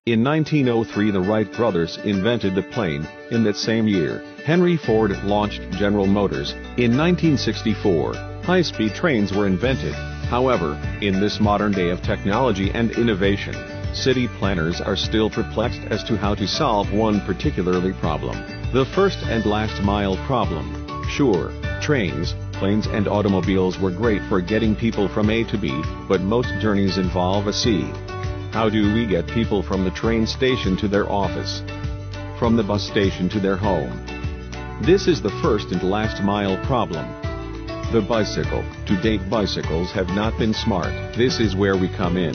In 1903 the Wright brothers invented the plane. In that same year, Henry Ford launched General Motors. In 1964, high-speed trains were invented. However, in this modern day of technology and innovation, city planners are still perplexed as to how to solve one particularly problem: the first and last mile problem. Sure, trains, planes and automobiles were great for getting people from A to B, but most journeys involve a C. How do we get people from the train station to their office? From the bus station to their home? This is the first and last mile problem. The bicycle. To date, bicycles have not been smart. This is where we come in.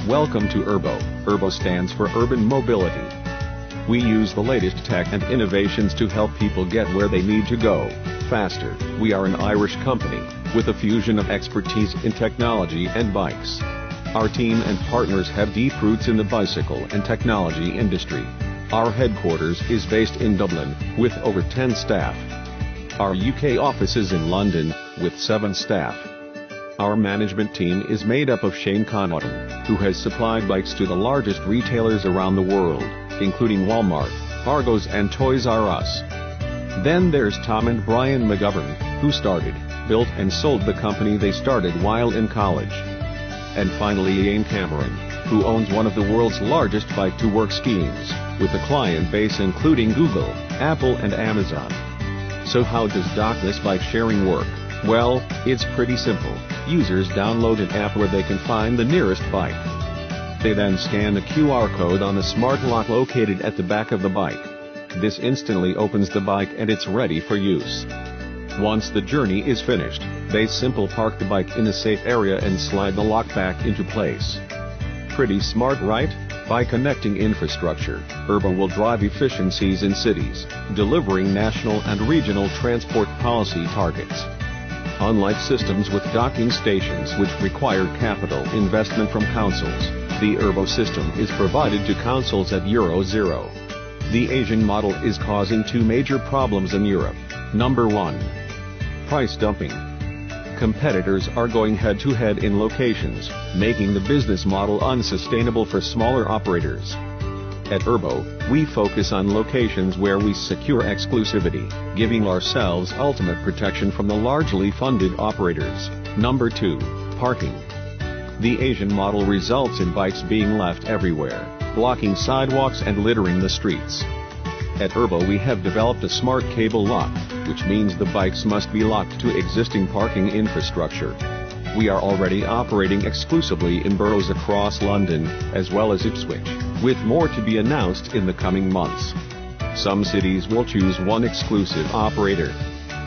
Welcome to Urbo. Urbo stands for Urban Mobility. We use the latest tech and innovations to help people get where they need to go faster. We are an Irish company with a fusion of expertise in technology and bikes. Our team and partners have deep roots in the bicycle and technology industry. Our headquarters is based in Dublin, with over 10 staff. Our UK office is in London, with 7 staff. Our management team is made up of Shane Connaughton, who has supplied bikes to the largest retailers around the world, including Walmart, Argos and Toys R Us. Then there's Tom and Brian McGovern, who started, built and sold the company they started while in college. And finally Ian Cameron, who owns one of the world's largest bike-to-work schemes, with a client base including Google, Apple and Amazon. So how does dockless bike sharing work? Well, it's pretty simple. Users download an app where they can find the nearest bike. They then scan the QR code on the smart lock located at the back of the bike. This instantly opens the bike and it's ready for use. Once the journey is finished, they simply park the bike in a safe area and slide the lock back into place. Pretty smart, right? By connecting infrastructure, Urbo will drive efficiencies in cities, delivering national and regional transport policy targets. Unlike systems with docking stations which require capital investment from councils, the Urbo system is provided to councils at Euro 0. The Asian model is causing 2 major problems in Europe. Number 1. Price dumping. Competitors are going head-to-head in locations, making the business model unsustainable for smaller operators. At Urbo, we focus on locations where we secure exclusivity, giving ourselves ultimate protection from the largely funded operators. Number 2. Parking. The Asian model results in bikes being left everywhere, blocking sidewalks and littering the streets. At Urbo we have developed a smart cable lock, which means the bikes must be locked to existing parking infrastructure. We are already operating exclusively in boroughs across London, as well as Ipswich, with more to be announced in the coming months. Some cities will choose one exclusive operator.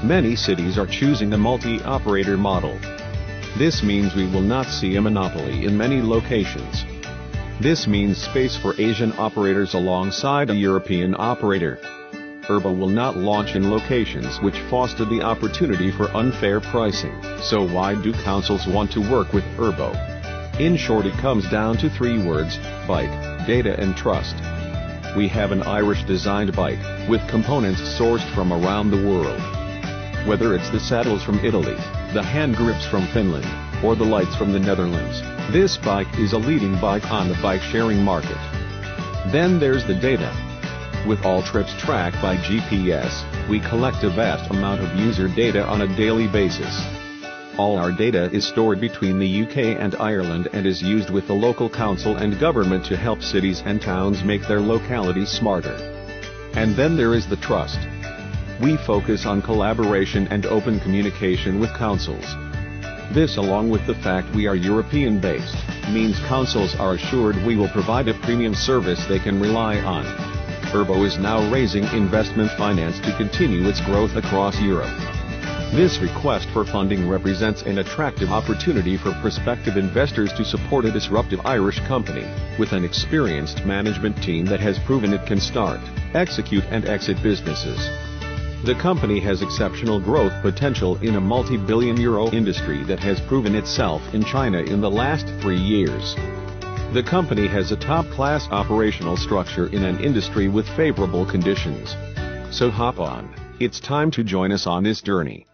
Many cities are choosing a multi-operator model. This means we will not see a monopoly in many locations. This means space for Asian operators alongside a European operator. Urbo will not launch in locations which foster the opportunity for unfair pricing. So why do councils want to work with Urbo? In short, it comes down to 3 words: bike, data and trust. We have an Irish-designed bike, with components sourced from around the world. Whether it's the saddles from Italy, the hand grips from Finland, or the lights from the Netherlands, this bike is a leading bike on the bike-sharing market. Then there's the data. With all trips tracked by GPS, we collect a vast amount of user data on a daily basis. All our data is stored between the UK and Ireland and is used with the local council and government to help cities and towns make their localities smarter. And then there is the trust. We focus on collaboration and open communication with councils. This, along with the fact we are European-based, means councils are assured we will provide a premium service they can rely on. Urbo is now raising investment finance to continue its growth across Europe. This request for funding represents an attractive opportunity for prospective investors to support a disruptive Irish company, with an experienced management team that has proven it can start, execute and exit businesses. The company has exceptional growth potential in a multi-billion euro industry that has proven itself in China in the last 3 years. The company has a top-class operational structure in an industry with favorable conditions. So hop on, it's time to join us on this journey.